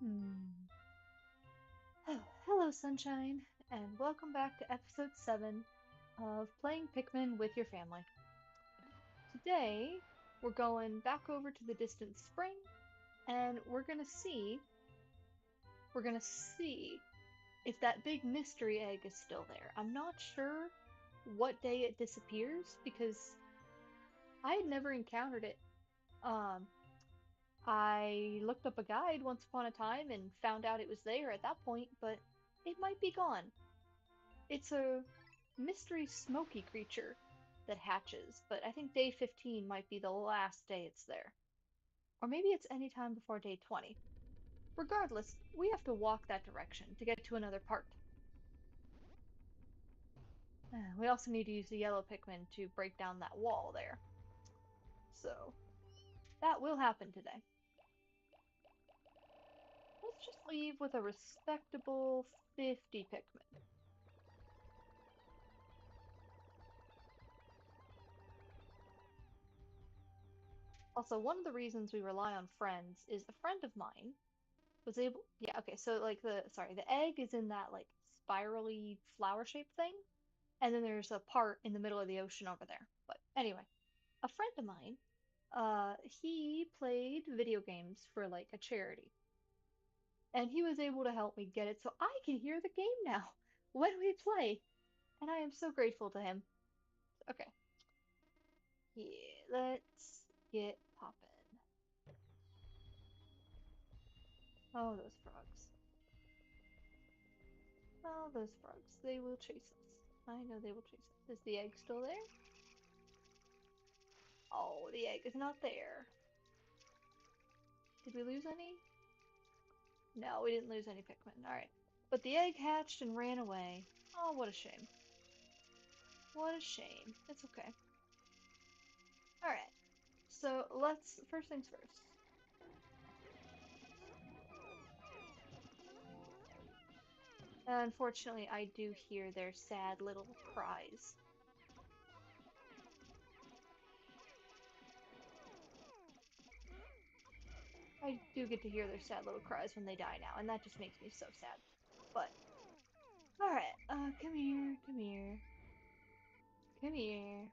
Oh, hello, Sunshine, and welcome back to episode 7 of Playing Pikmin with Your Family. Today, we're going back over to the distant spring, and we're gonna see if that big mystery egg is still there. I'm not sure what day it disappears because I had never encountered it. Um, I looked up a guide once upon a time and found out it was there at that point, but it might be gone. It's a mystery smoky creature that hatches, but I think day 15 might be the last day it's there. Or maybe it's any time before day 20. Regardless, we have to walk that direction to get to another part. We also need to use the yellow Pikmin to break down that wall there. So, that will happen today. Let's just leave with a respectable 50 Pikmin. Also, one of the reasons we rely on friends is a friend of mine was able, yeah, okay, so like the egg is in that like spirally flower shaped thing, and then there's a part in the middle of the ocean over there. But anyway, a friend of mine, he played video games for like a charity, and he was able to help me get it so I can hear the game now when we play, and I am so grateful to him. Okay, yeah, let's get poppin'. Oh, those frogs. Oh, those frogs. They will chase us. I know they will chase us. Is the egg still there? Oh, the egg is not there. Did we lose any? No, we didn't lose any Pikmin. Alright. But the egg hatched and ran away. Oh, what a shame. What a shame. It's okay. Alright. So first things first. Unfortunately, I do hear their sad little cries. I do get to hear their sad little cries when they die now, and that just makes me so sad. But, alright, come here, come here, come here.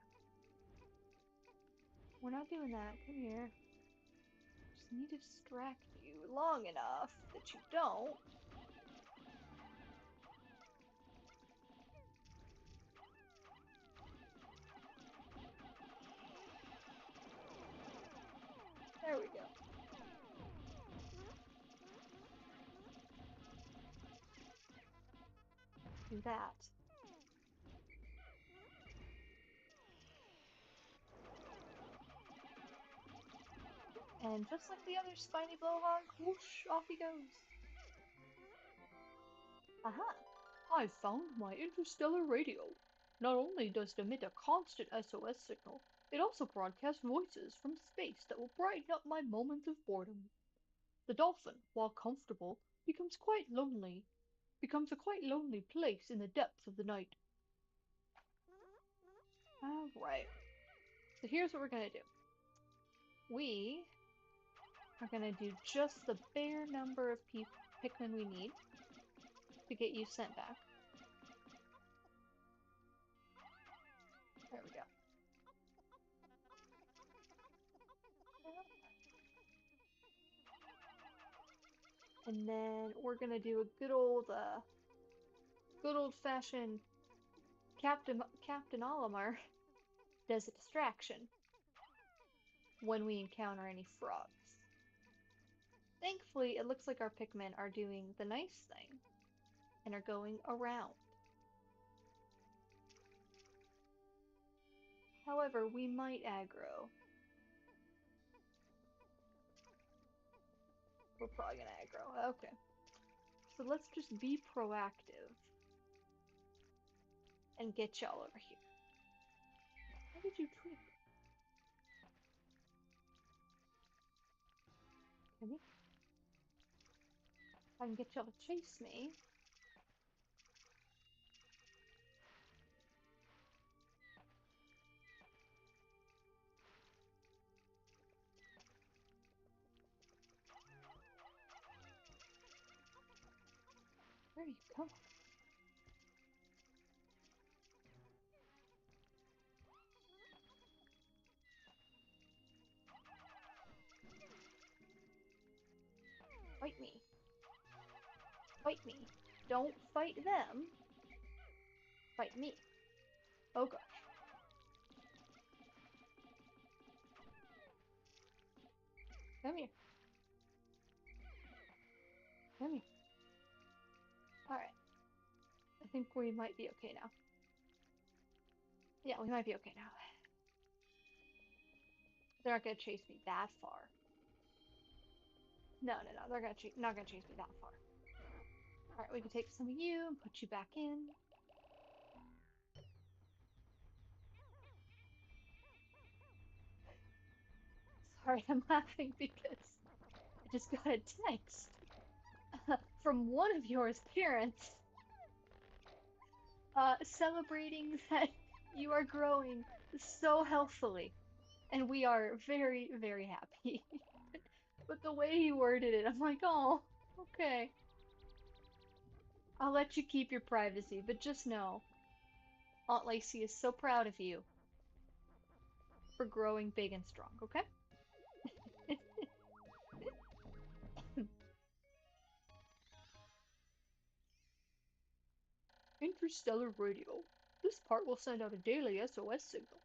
We're not doing that, come here. Just need to distract you long enough that you don't. There we go. Do that. And just like the other spiny blowhog, whoosh, off he goes. Aha! I've found my interstellar radio. Not only does it emit a constant SOS signal, it also broadcasts voices from space that will brighten up my moments of boredom. The dolphin, while comfortable, becomes a quite lonely place in the depths of the night. Alright, so here's what we're gonna do. We are gonna do just the bare number of Pikmin we need to get you sent back. There we go. And then we're gonna do a good old fashioned Captain Olimar does a distraction when we encounter any frogs. Thankfully, it looks like our Pikmin are doing the nice thing and are going around. However, we might aggro. We're probably gonna aggro. Okay. So let's just be proactive and get y'all over here. How did you tweak? Come here. If I can get y'all to chase me. Where are you going? Fight me. Fight me. Don't fight them. Fight me. Oh gosh. Come here. Come here. Alright. I think we might be okay now. Yeah, we might be okay now. They're not gonna chase me that far. No, no, no. They're not gonna chase me that far. Alright, we can take some of you and put you back in. Sorry, I'm laughing because I just got a text from one of your parents celebrating that you are growing so healthily. And we are very, very happy. But the way he worded it, I'm like, oh, okay. I'll let you keep your privacy, but just know Aunt Lacey is so proud of you for growing big and strong, okay? Interstellar radio. This part will send out a daily SOS signal.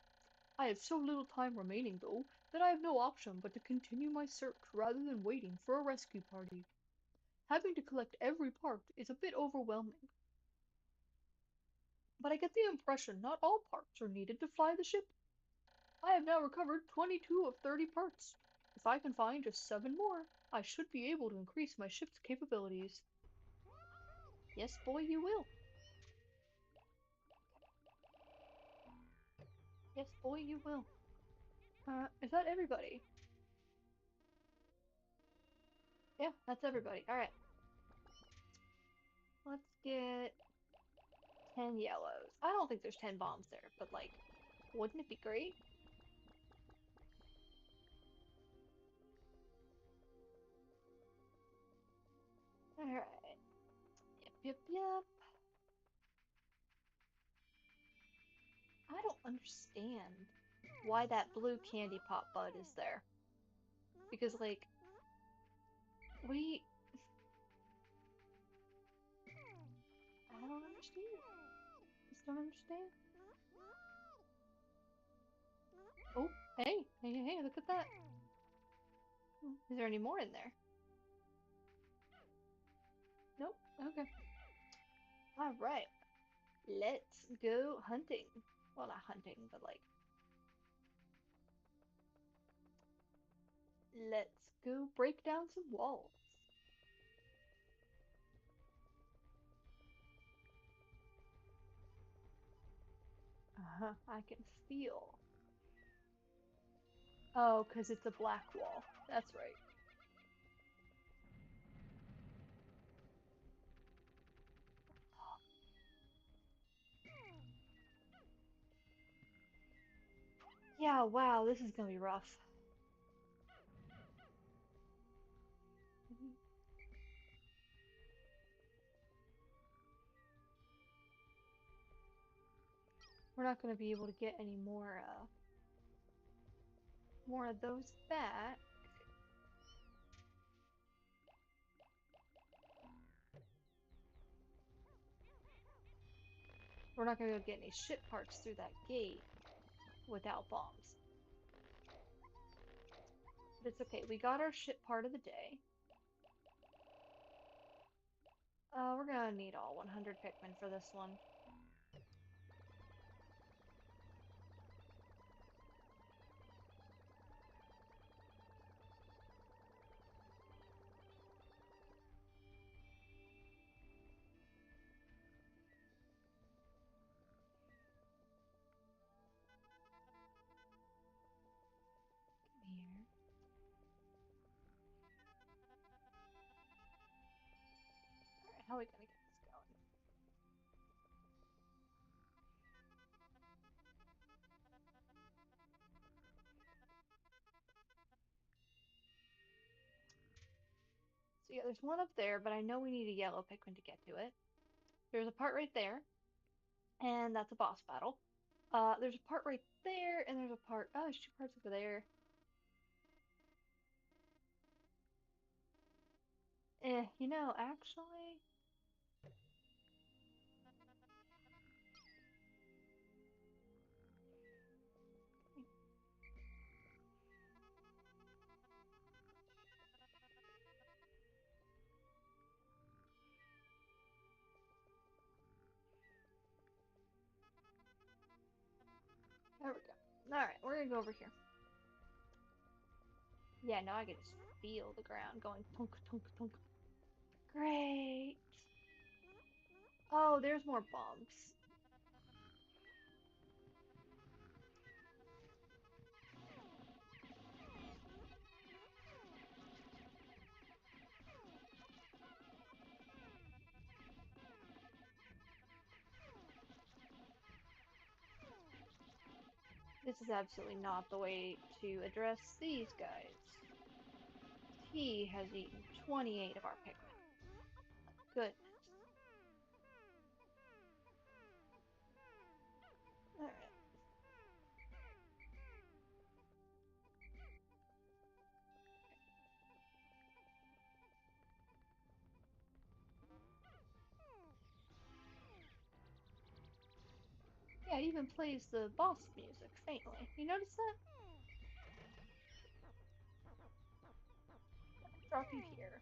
I have so little time remaining, though, that I have no option but to continue my search rather than waiting for a rescue party. Having to collect every part is a bit overwhelming, but I get the impression not all parts are needed to fly the ship. I have now recovered 22 of 30 parts. If I can find just 7 more, I should be able to increase my ship's capabilities. Yes, boy, you will. Yes, boy, you will. Is that everybody? Yeah, that's everybody. Alright. Let's get 10 yellows. I don't think there's 10 bombs there, but like, wouldn't it be great? Alright. Yep, yep, yep. I don't understand why that blue candy pop bud is there. Because, like, we... I don't understand. Just don't understand. Oh, hey, hey, hey, look at that. Is there any more in there? Nope. Okay. Alright. Let's go hunting. Well, not hunting, but like... Let's go break down some walls. Uh-huh. I can feel. Oh, because it's a black wall. That's right. Yeah, wow, this is gonna be rough. We're not gonna be able to get any more of those back. We're not gonna be able to get any ship parts through that gate without bombs. But it's okay, we got our ship part of the day. We're gonna need all 100 Pikmin for this one. Come here. Alright, how are we gonna get this going? So yeah, there's one up there, but I know we need a yellow Pikmin to get to it. There's a part right there, and that's a boss battle. There's a part right there, and there's a part. Oh, there's two parts over there. Actually. There we go. Alright, we're gonna go over here. Yeah, now I can just feel the ground going tunk, tunk, tunk. Great. Oh, there's more bombs. This is absolutely not the way to address these guys. He has eaten 28 of our Pikmin. Goodness. Alright. Yeah, it even plays the boss music faintly. You notice that? Drop you here.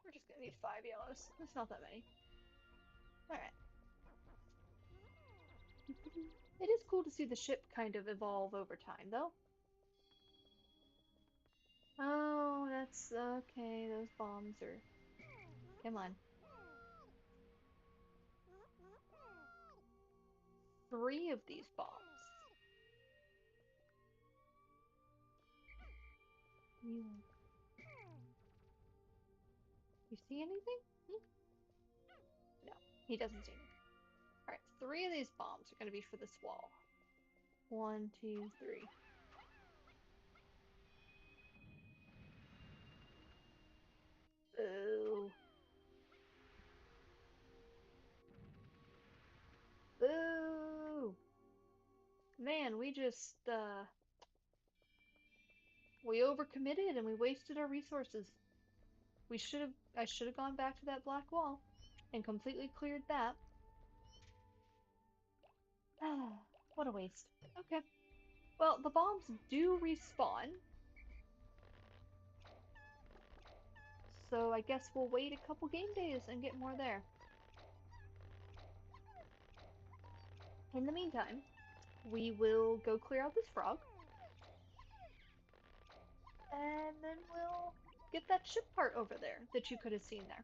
We're just gonna need 5 yellows. That's not that many. Alright. It is cool to see the ship kind of evolve over time, though. Oh, that's okay. Those bombs are. Come on. 3 of these bombs. You see anything? Hmm? No, he doesn't see anything. Alright, 3 of these bombs are going to be for this wall. 1, 2, 3. Boo. Boo. Man, we overcommitted and we wasted our resources. I should have gone back to that black wall and completely cleared that. Ah, what a waste. Okay. Well, the bombs do respawn. So I guess we'll wait a couple game days and get more there. In the meantime, we will go clear out this frog. And then we'll get that ship part over there that you could have seen there.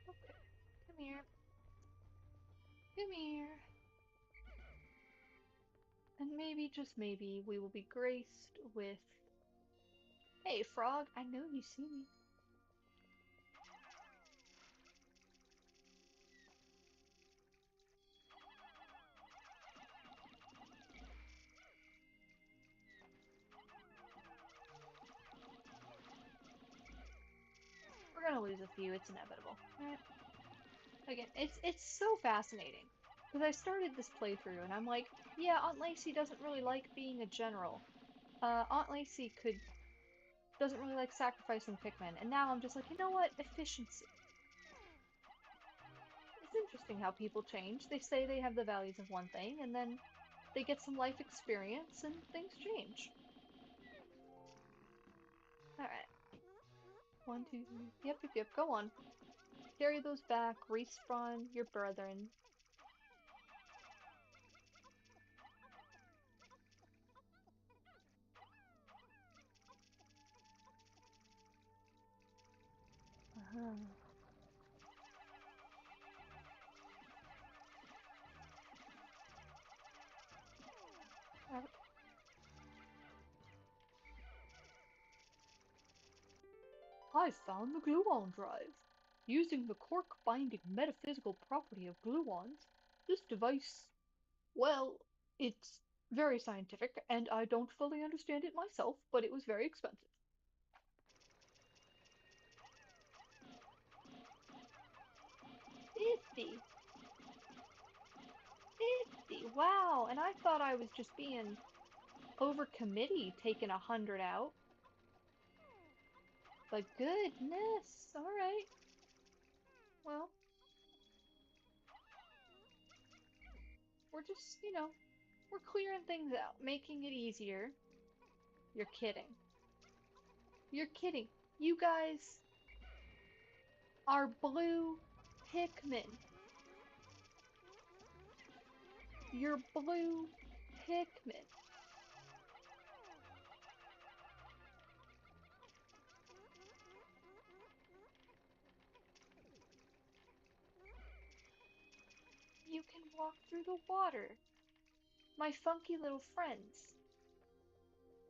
Okay, come here. Come here. And maybe, just maybe, we will be graced with... Hey, frog, I know you see me. We're gonna lose a few, it's inevitable. Alright. Again, it's so fascinating. Because I started this playthrough and I'm like, yeah, Aunt Lacey doesn't really like being a general. Aunt Lacey doesn't really like sacrificing Pikmin. And now I'm just like, you know what? Efficiency. It's interesting how people change. They say they have the values of one thing, and then they get some life experience, and things change. Alright. 1, 2, 3. Yep, yep, yep. Go on. Carry those back. Respawn your brethren. Uh-huh. I found the gluon drive. Using the cork-binding metaphysical property of gluons, this device, well, it's very scientific, and I don't fully understand it myself, but it was very expensive. 50! 50! Wow, and I thought I was just being over committee taking 100 out. But goodness, alright. Well, we're just, we're clearing things out, making it easier. You're kidding. You're kidding. You guys are blue Pikmin. You're blue Pikmin. You can walk through the water. My funky little friends.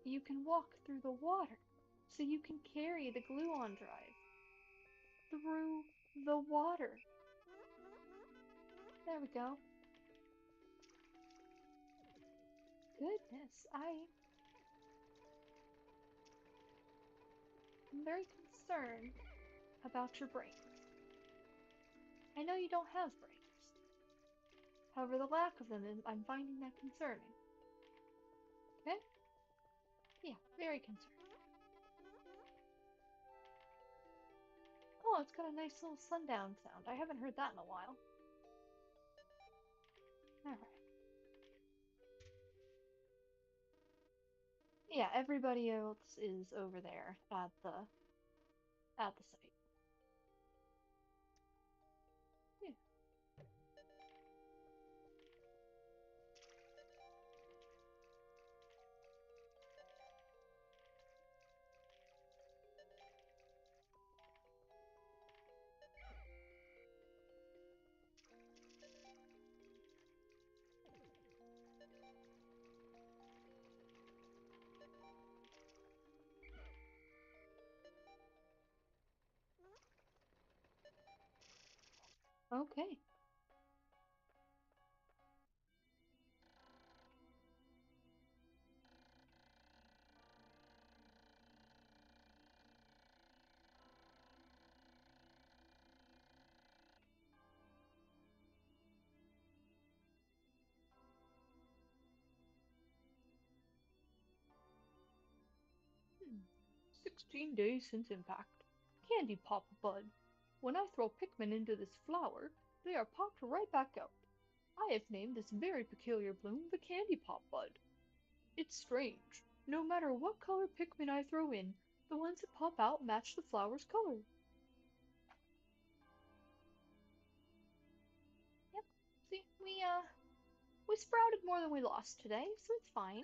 You can walk through the water. So you can carry the gluon drive through the water. There we go. Goodness, I'm very concerned about your brains. I know you don't have brains. However, the lack of them, I'm finding that concerning. Okay? Yeah, very concerning. Oh, it's got a nice little sundown sound. I haven't heard that in a while. Alright. Yeah, everybody else is over there at the site. Yeah. Okay. Hmm. 16 days since impact. Candy pop bud. When I throw Pikmin into this flower, they are popped right back out. I have named this very peculiar bloom the candy pop bud. It's strange. No matter what color Pikmin I throw in, the ones that pop out match the flower's color. Yep. See, we sprouted more than we lost today, so it's fine.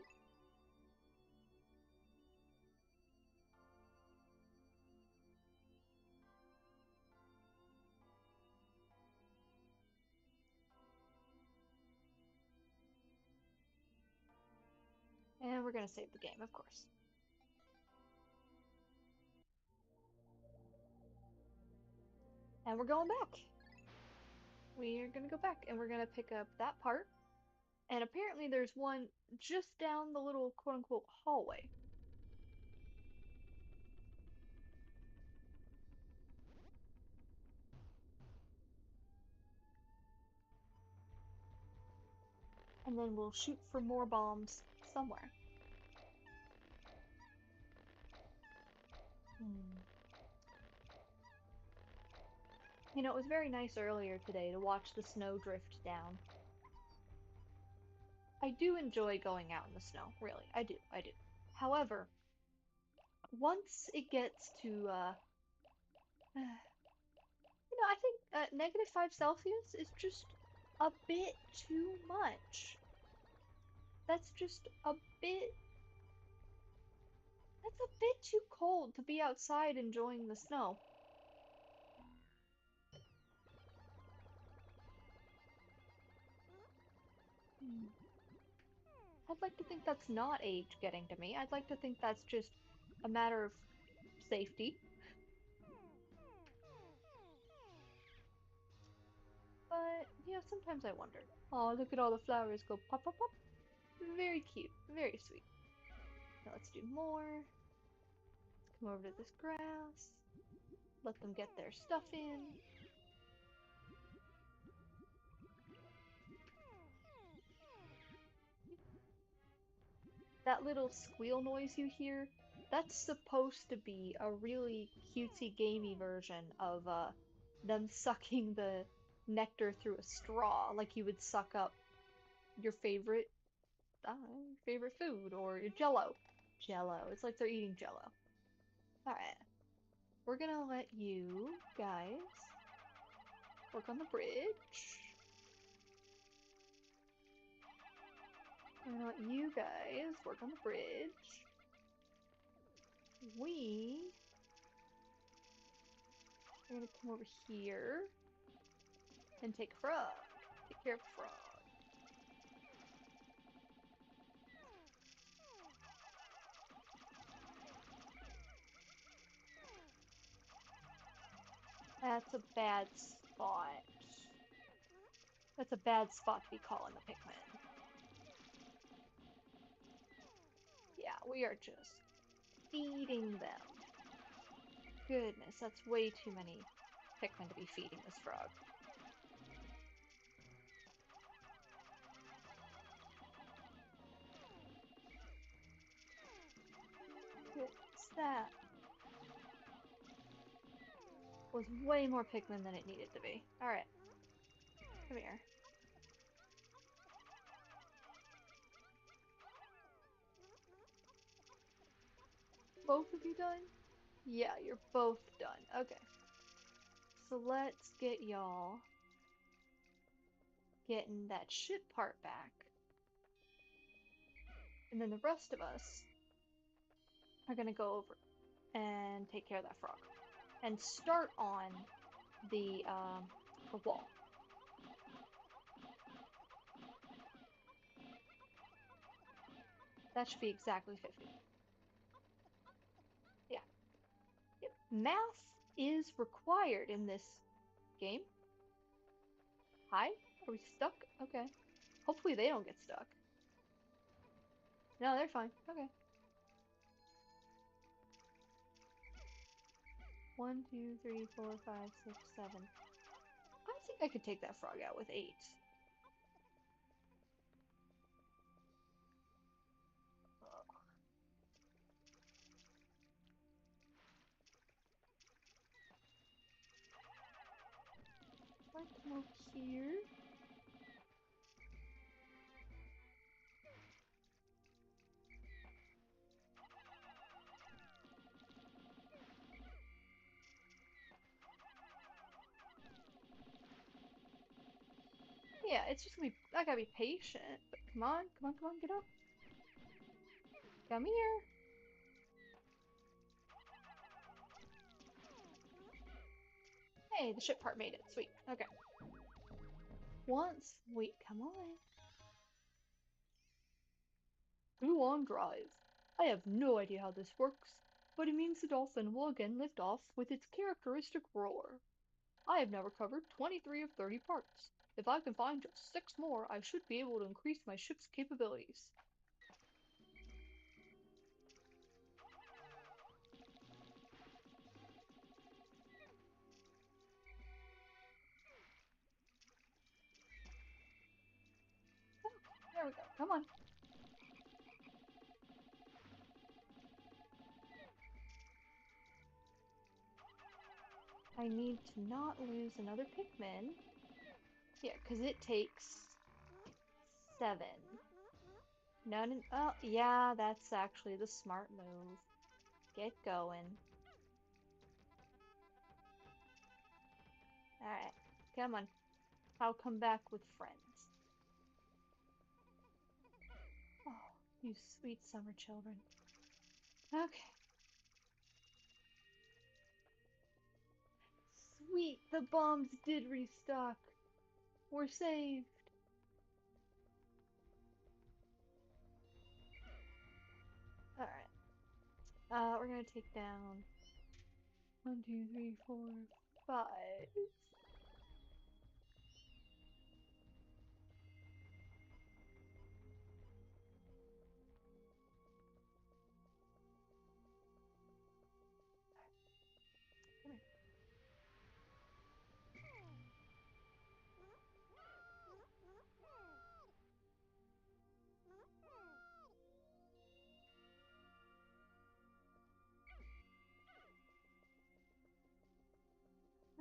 And we're gonna save the game, of course. And we're going back. We're gonna go back and we're gonna pick up that part. And apparently there's one just down the little quote unquote hallway. And then we'll shoot for more bombs somewhere. Hmm. You know, it was very nice earlier today to watch the snow drift down. I do enjoy going out in the snow, really. I do, I do. However, once it gets to, I think -5 Celsius is just a bit too much. That's just a bit, that's a bit too cold to be outside enjoying the snow. Hmm. I'd like to think that's not age getting to me. I'd like to think that's just a matter of safety. But, sometimes I wonder. Oh, look at all the flowers go pop, pop, pop. Very cute. Very sweet. Now let's do more. Let's come over to this grass. Let them get their stuff in. That little squeal noise you hear, that's supposed to be a really cutesy gamey version of them sucking the nectar through a straw, like you would suck up your favorite, your favorite food or your Jello. Jello. It's like they're eating Jello. All right, we're gonna let you guys work on the bridge. We're gonna let you guys work on the bridge. We are gonna come over here and take Frog. Take care of Frog. That's a bad spot. That's a bad spot to be calling the Pikmin. Yeah, we are just feeding them. Goodness, that's way too many Pikmin to be feeding this frog. Goodness, that was way more Pikmin than it needed to be. Alright, come here. Both of you done? Yeah, you're both done. Okay. So let's get y'all getting that ship part back. And then the rest of us are gonna go over and take care of that frog. And start on the wall. That should be exactly 50. Yeah. Yep. Math is required in this game. Hi? Are we stuck? Okay. Hopefully they don't get stuck. No, they're fine. Okay. 1, 2, 3, 4, 5, 6, 7. I think I could take that frog out with 8. Let's come over here. Yeah, it's just gonna be. I gotta be patient. But come on, come on, come on, get up. Come here. Hey, the ship part made it. Sweet. Okay. Once. Wait, come on. Go on, drive. I have no idea how this works, but it means the dolphin will again lift off with its characteristic roar. I have now recovered 23 of 30 parts. If I can find just 6 more, I should be able to increase my ship's capabilities. Okay, there we go. Come on. I need to not lose another Pikmin. Yeah, because it takes 7. No, no, oh, yeah, that's actually the smart move. Get going. Alright, come on. I'll come back with friends. Oh, you sweet summer children. Okay. Sweet, the bombs did restock. We're saved. Alright. We're gonna take down 1, 2, 3, 4, 5.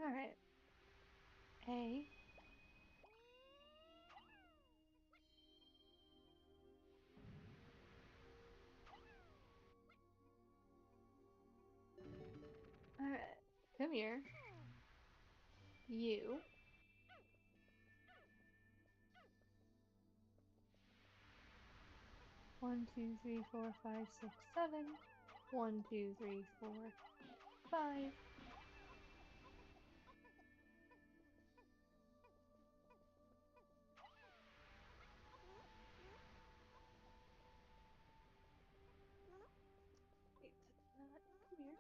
Alright. A. Alright. Come here. You. One, two, three, four, five, six, seven. 1, 2, 3, 4, 5. Wait, come here.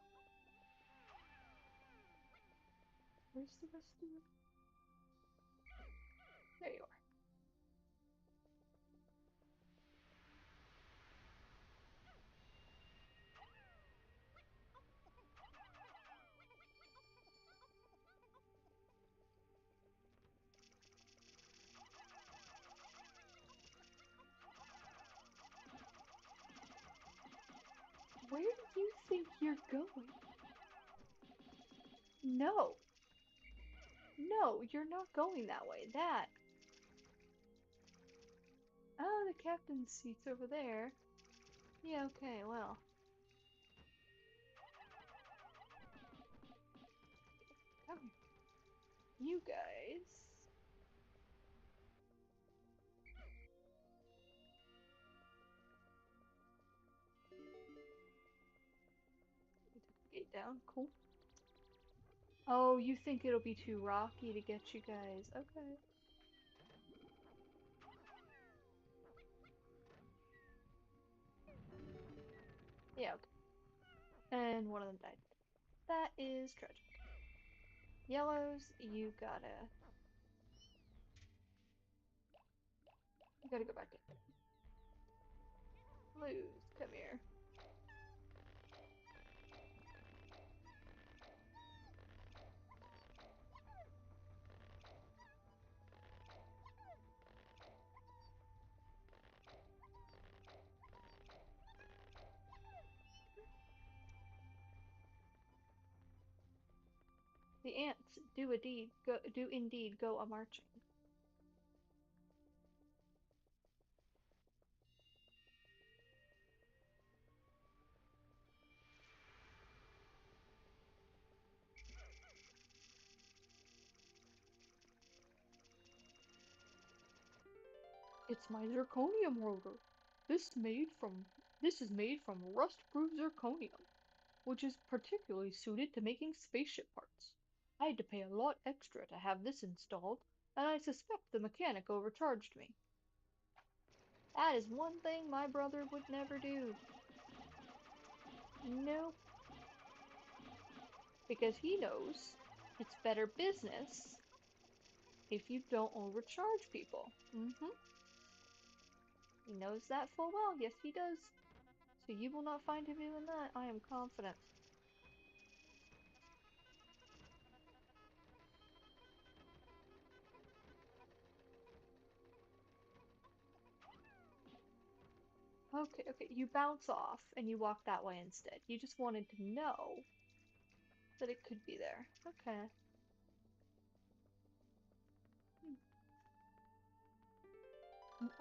Where's the rest of them? There you are. Where do you think you're going? No. No, you're not going that way. That. Oh, the captain's seat's over there. Yeah, okay, well. Come here. You guys. You took the gate down. Cool. Oh, you think it'll be too rocky to get you guys. Okay. Yeah, okay. And one of them died. That is tragic. Yellows, you gotta go back in. Blues, come here. The ants do indeed go a marching. It's my zirconium rotor. This is made from rust-proof zirconium, which is particularly suited to making spaceship parts. I had to pay a lot extra to have this installed, and I suspect the mechanic overcharged me. That is one thing my brother would never do. Nope. Because he knows it's better business if you don't overcharge people. He knows that full well. Yes, he does. So you will not find him doing that. I am confident. Okay, okay. You bounce off and you walk that way instead. You just wanted to know that it could be there. Okay.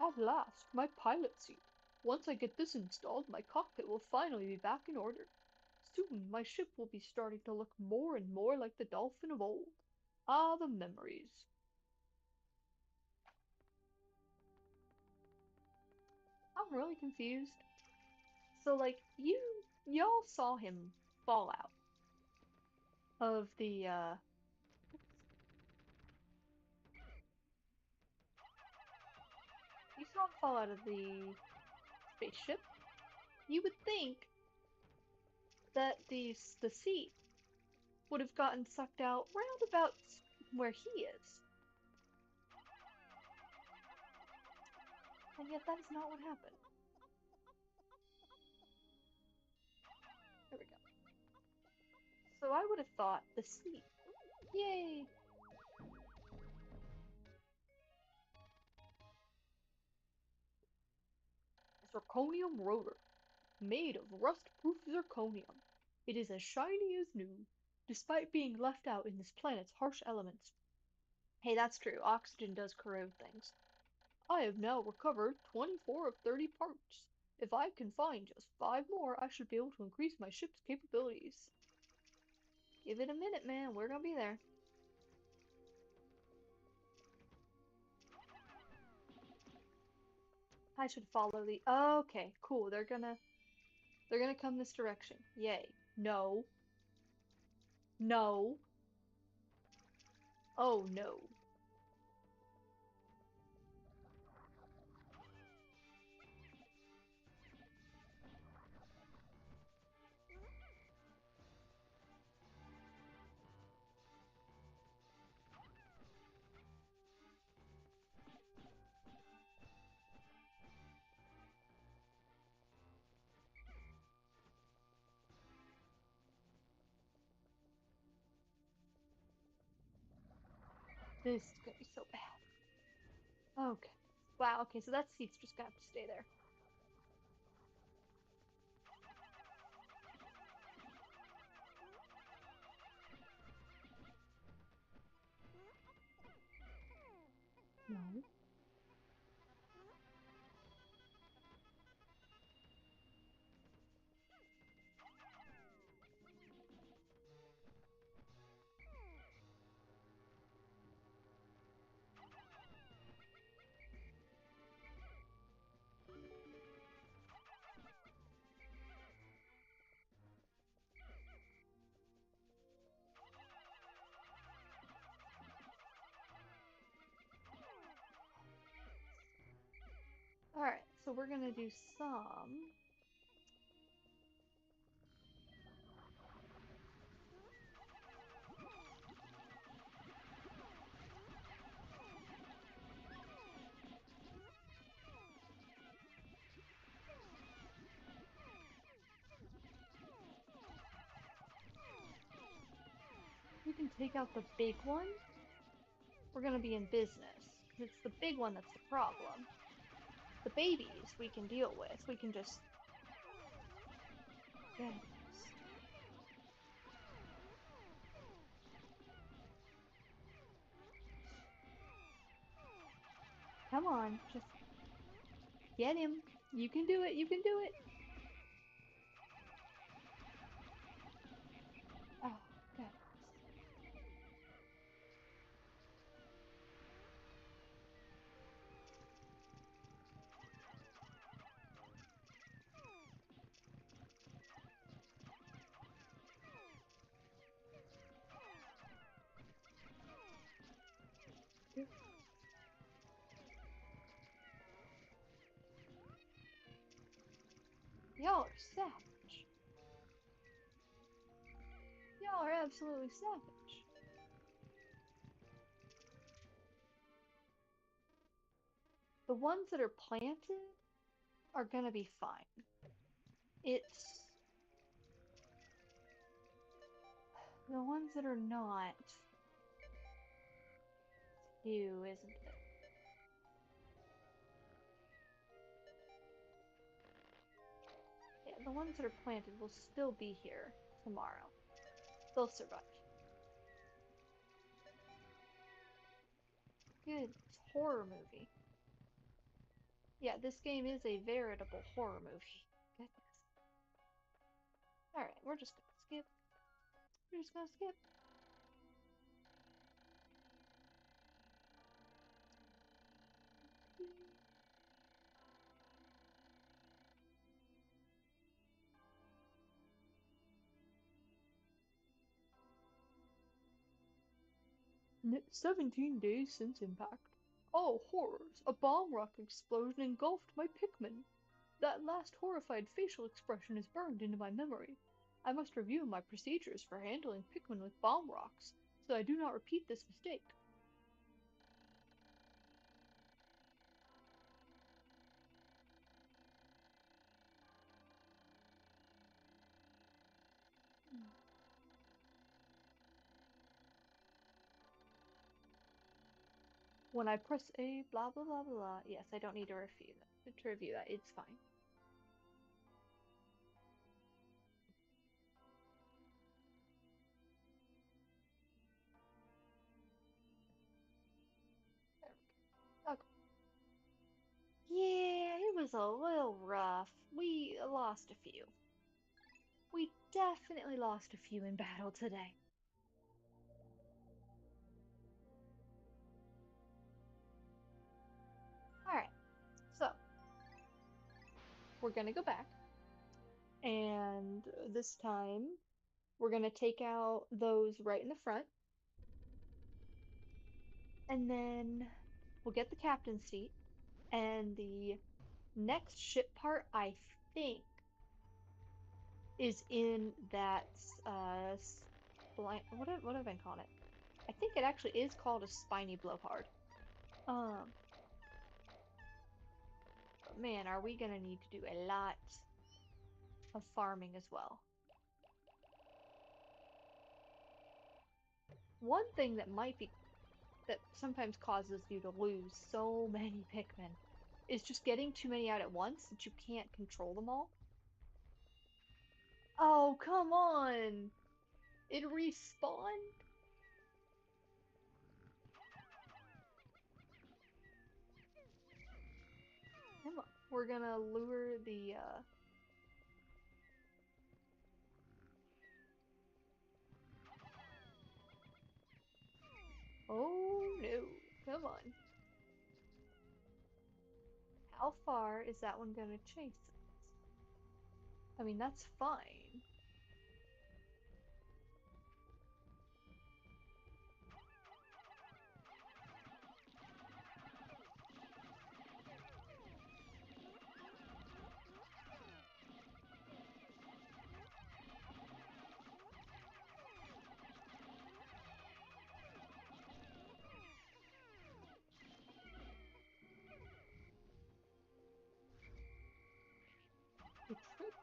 At last, my pilot seat. Once I get this installed, my cockpit will finally be back in order. Soon, my ship will be starting to look more and more like the dolphin of old. Ah, the memories. I'm really confused. So, like, y'all saw him fall out of the, you saw him fall out of the spaceship. You would think that the seat would have gotten sucked out round about where he is. And yet that is not what happened. There we go. So I would have thought the seat. Yay! Zirconium rotor. Made of rust-proof zirconium. It is as shiny as new. despite being left out in this planet's harsh elements. Hey, that's true. Oxygen does corrode things. I have now recovered 24 of 30 parts. If I can find just 5 more, I should be able to increase my ship's capabilities. Give it a minute, man. We're gonna be there. I should follow the... Okay, cool. They're gonna come this direction. Yay. No. No. Oh, no. This is gonna be so bad. Okay. Wow, okay, so that seat's just gonna have to stay there. No. Alright, so we're gonna do some... We can take out the big one. We're gonna be in business. 'Cause it's the big one that's the problem. The babies we can deal with. We can just... Goodness. Come on, just get him. You can do it, you can do it. Oh, goodness. Y'all are savage. Y'all are absolutely savage. The ones that are planted are gonna be fine. It's the ones that are not you, isn't it? Yeah, the ones that are planted will still be here tomorrow. They'll survive. Good horror movie. Yeah, this game is a veritable horror movie. Goodness. Alright, we're just gonna skip. We're just gonna skip. N 17 days since impact. Oh, horrors! A bomb rock explosion engulfed my Pikmin. That last horrified facial expression is burned into my memory. I must review my procedures for handling Pikmin with bomb rocks, so I do not repeat this mistake. When I press A, blah blah blah blah. Yes, I don't need to review that. To review that, it's fine. was a little rough. We lost a few. We definitely lost a few in battle today. Alright, so we're gonna go back, and this time we're gonna take out those right in the front, and then we'll get the captain's seat, and the next ship part, I think, is in that what have I been calling it? I think it actually is called a spiny blowhard. Um, but man, are we gonna need to do a lot of farming as well. One thing that sometimes causes you to lose so many Pikmin is just getting too many out at once that you can't control them all. Oh, come on! It respawned? Come on. We're gonna lure the, Oh no. Come on. How far is that one gonna chase us? I mean, that's fine. It trips.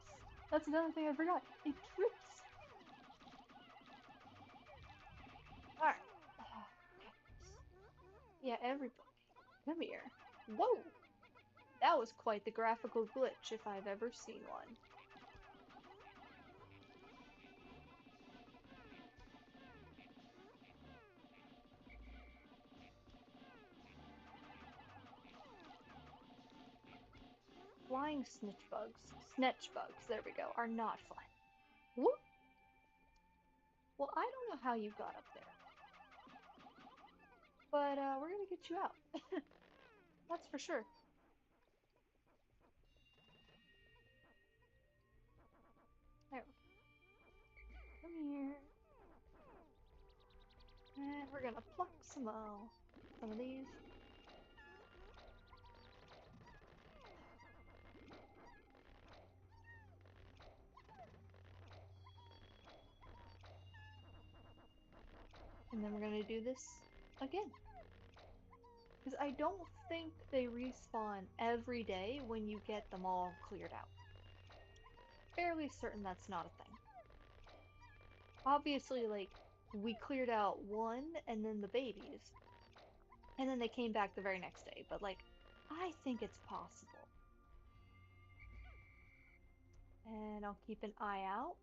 That's another thing I forgot. It trips. Alright. Yeah, everybody. Come here. Whoa! That was quite the graphical glitch if I've ever seen one. Flying snitch bugs, there we go, are not fun. Whoop! Well, I don't know how you got up there, but we're gonna get you out. That's for sure. There we go. Come here. And we're gonna pluck some of these. And then we're gonna do this again. Because I don't think they respawn every day when you get them all cleared out. Fairly certain that's not a thing. Obviously, like, we cleared out one and then the babies. And then they came back the very next day. But, like, I think it's possible. And I'll keep an eye out.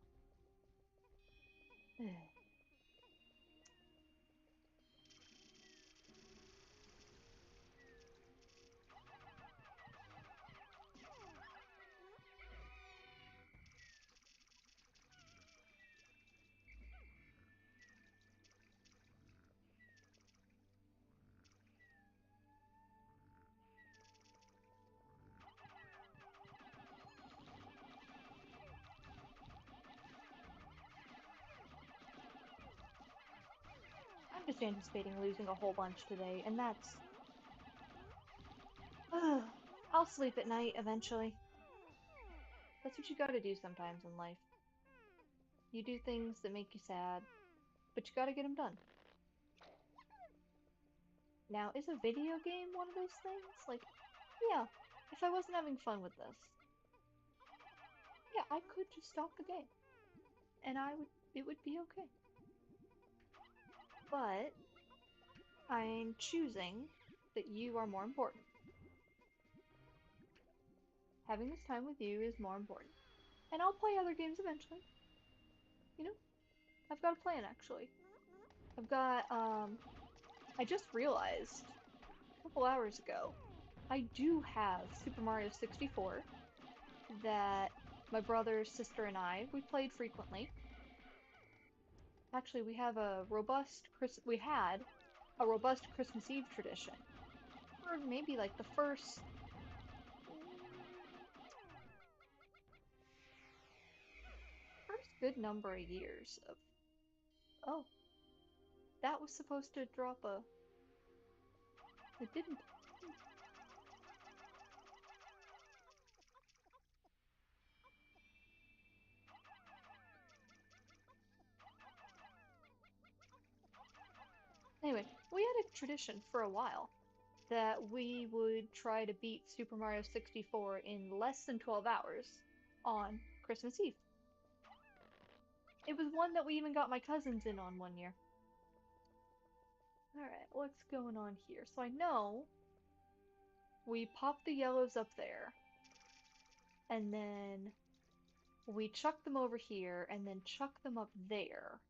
I'm just anticipating losing a whole bunch today, and that's... I'll sleep at night eventually. That's what you gotta do sometimes in life. You do things that make you sad, but you gotta get them done. Now, is a video game one of those things? Like, yeah, if I wasn't having fun with this, yeah, I could just stop the game. And it would be okay. But, I'm choosing that you are more important. Having this time with you is more important. And I'll play other games eventually. You know? I've got a plan, actually. I've got, I just realized a couple hours ago I do have Super Mario 64 that my brother, sister, and we played frequently. Actually, we had a robust Christmas Eve tradition for maybe like the first good number of years of. Oh, that was supposed to drop a. It didn't. Anyway, we had a tradition for a while that we would try to beat Super Mario 64 in less than 12 hours on Christmas Eve. It was one that we even got my cousins in on one year. Alright, what's going on here? So I know we pop the yellows up there, and then we chuck them over here, and then chuck them up there.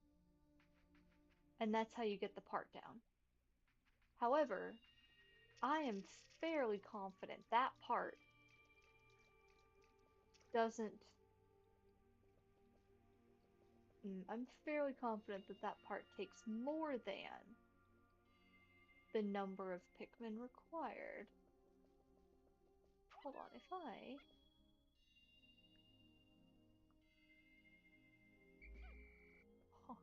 And that's how you get the part down. However, I am fairly confident that part doesn't. I'm fairly confident that that part takes more than the number of Pikmin required. Hold on, if I. Huh.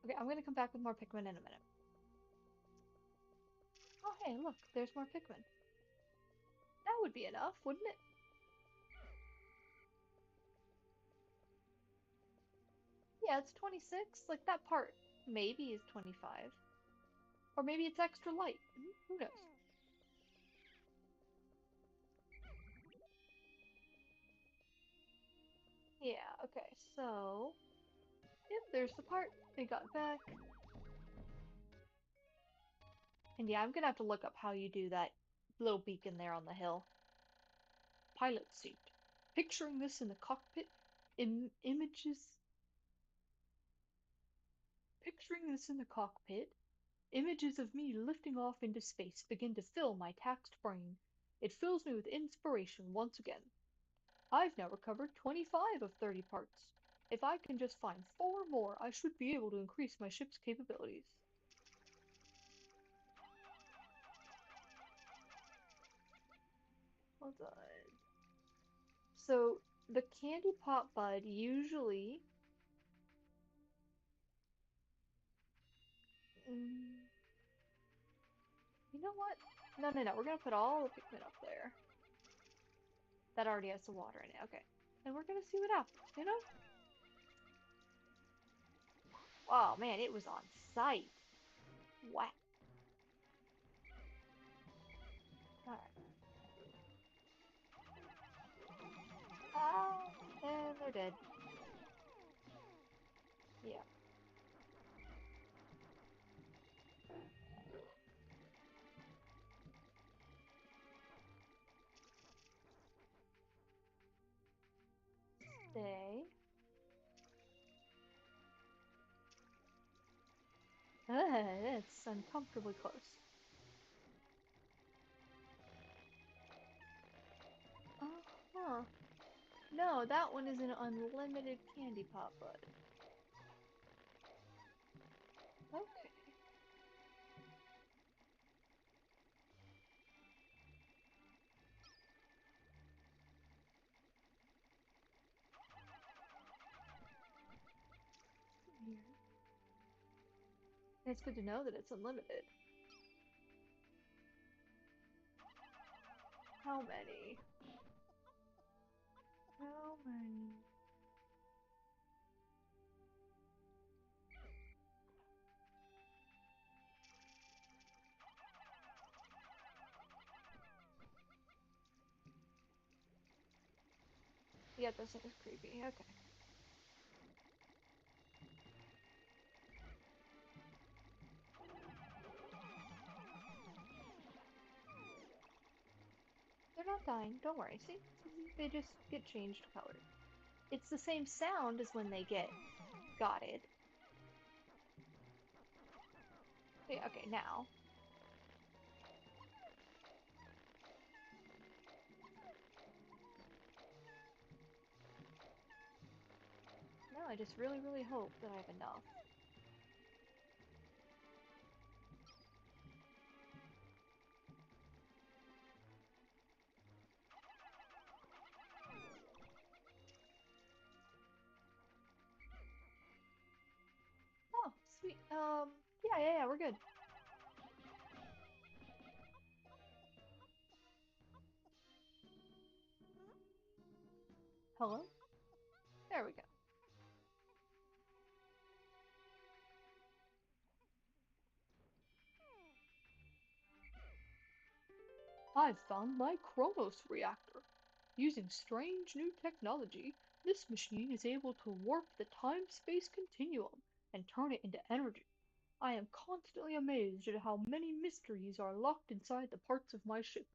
Okay, I'm gonna come back with more Pikmin in a minute. Oh, hey, look, there's more Pikmin. That would be enough, wouldn't it? Yeah, it's 26. Like, that part maybe is 25. Or maybe it's extra light. Who knows? Yeah, okay, so. Yep, there's the part. They got back. And yeah, I'm gonna have to look up how you do that little beacon there on the hill. Pilot seat. Picturing this in the cockpit, images. Picturing this in the cockpit, images of me lifting off into space begin to fill my taxed brain. It fills me with inspiration once again. I've now recovered 25 of 30 parts. If I can just find 4 more, I should be able to increase my ship's capabilities. Hold on. So, the candy pop bud usually. Mm, you know what? No, no, no. We're gonna put all the Pikmin up there. That already has the water in it. Okay. And we're gonna see what happens, you know? Oh man, it was on site. Wow. Alright. Ah, and they're dead. Yeah. Stay. It's uncomfortably close. Uh-huh. No, that one is an unlimited candy pop bud. Okay. Weird. It's good to know that it's unlimited. How many? How many? Yeah, this thing is creepy. Okay. They're not dying. Don't worry. See? They just get changed color. It's the same sound as when they get gotted. Yeah, okay, now. I just really, really hope that I have enough. Oh, sweet. Yeah, we're good. Hello? There we go. I've found my Chronos reactor. Using strange new technology, this machine is able to warp the time-space continuum and turn it into energy. I am constantly amazed at how many mysteries are locked inside the parts of my ship.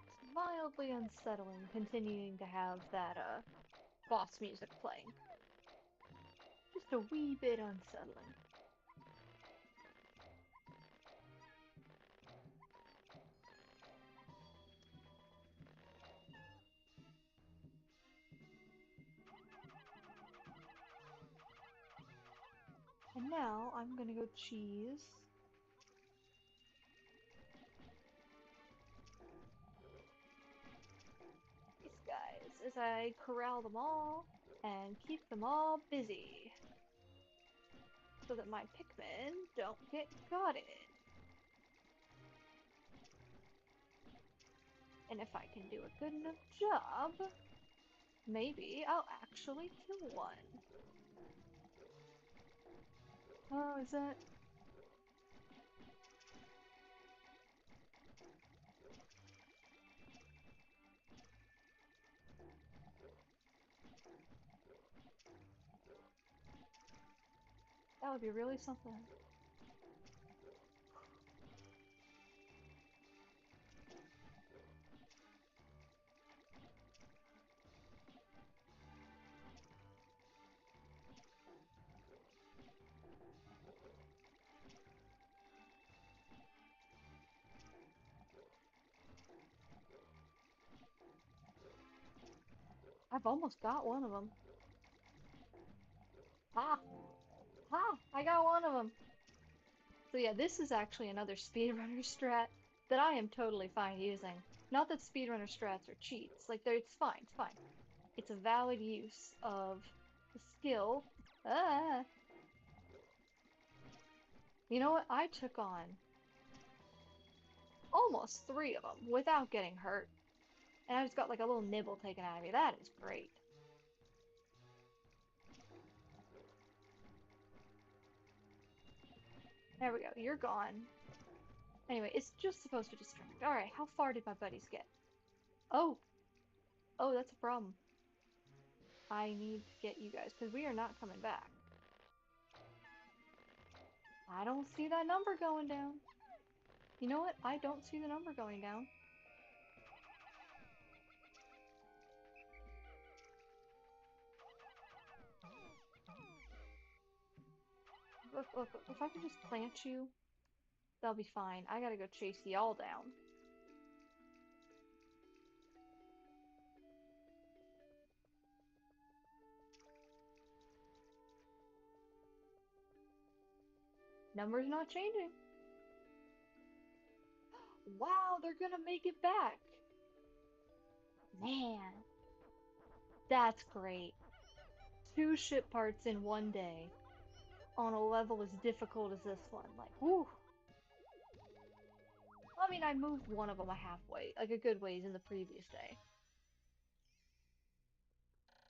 It's mildly unsettling continuing to have that boss music playing. Just a wee bit unsettling. And now I'm gonna go cheese these guys as I corral them all and keep them all busy so that my Pikmin don't get got in. And if I can do a good enough job, maybe I'll actually kill one. Oh, is that? That would be really something. I've almost got one of them. Ha! Ha! I got one of them! So yeah, this is actually another speedrunner strat that I am totally fine using. Not that speedrunner strats are cheats. Like, it's fine, it's fine. It's a valid use of the skill. Ah! You know what? I took on almost three of them without getting hurt. And I just got like a little nibble taken out of me. That is great. There we go. You're gone. Anyway, it's just supposed to distract. Alright, how far did my buddies get? Oh! Oh, that's a problem. I need to get you guys, because we are not coming back. I don't see that number going down. You know what? I don't see the number going down. Look, if I can just plant you, that'll be fine. I gotta go chase y'all down. Number's not changing. Wow, they're gonna make it back. Man, that's great. Two ship parts in one day on a level as difficult as this one. Like, whew. I mean, I moved one of them a halfway, like a good ways in the previous day.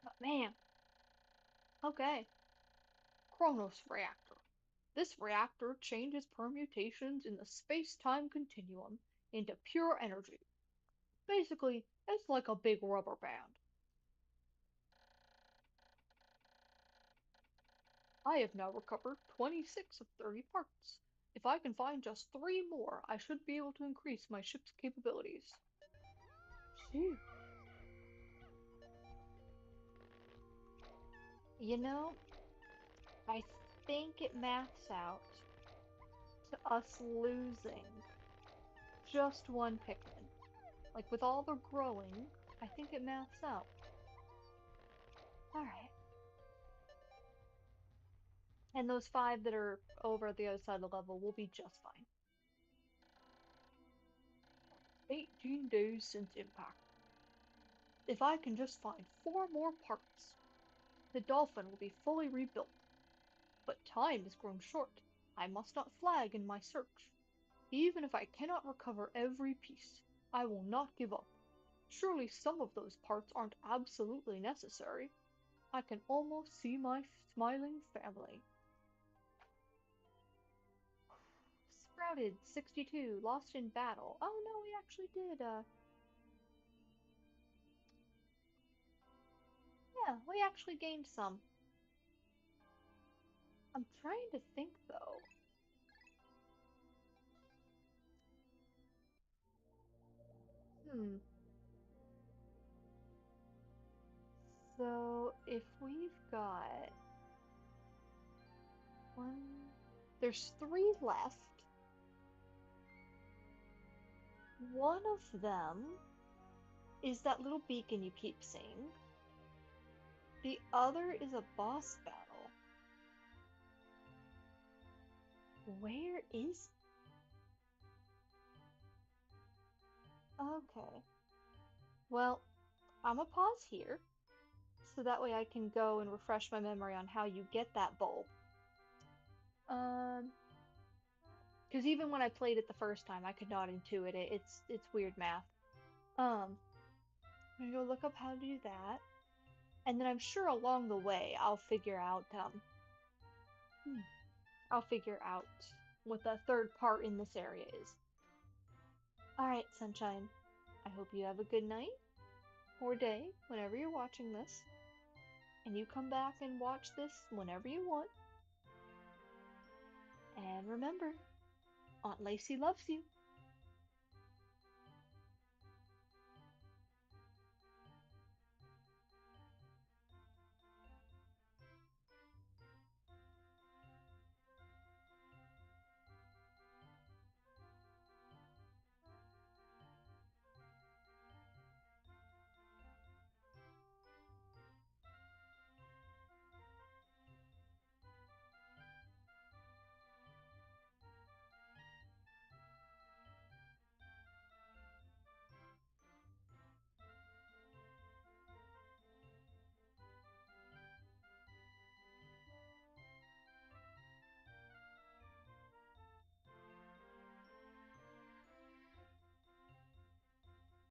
But man, okay. Chronos reactor. This reactor changes permutations in the space-time continuum into pure energy. Basically, it's like a big rubber band. I have now recovered 26 of 30 parts. If I can find just 3 more, I should be able to increase my ship's capabilities. Phew. You know, I think it maths out to us losing just one Pikmin. Like, with all the growing, I think it maths out. Alright. And those 5 that are over at the other side of the level will be just fine. 18 days since impact. If I can just find 4 more parts, the dolphin will be fully rebuilt. But time is grown short. I must not flag in my search. Even if I cannot recover every piece, I will not give up. Surely some of those parts aren't absolutely necessary. I can almost see my smiling family. Sprouted 62, lost in battle. Oh no, we actually did, yeah, we actually gained some. I'm trying to think though. Hmm. So if we've got one, there's 3 left. One of them is that little beacon you keep seeing. The other is a boss battle. Where is it? Okay. Well, I'm gonna pause here so that way I can go and refresh my memory on how you get that bowl. Um, because even when I played it the first time, I could not intuit it. It's weird math. I'm gonna go look up how to do that, and then I'm sure along the way hmm, I'll figure out what the third part in this area is. All right, Sunshine. I hope you have a good night or day whenever you're watching this, and you come back and watch this whenever you want. And remember, Aunt Lacey loves you.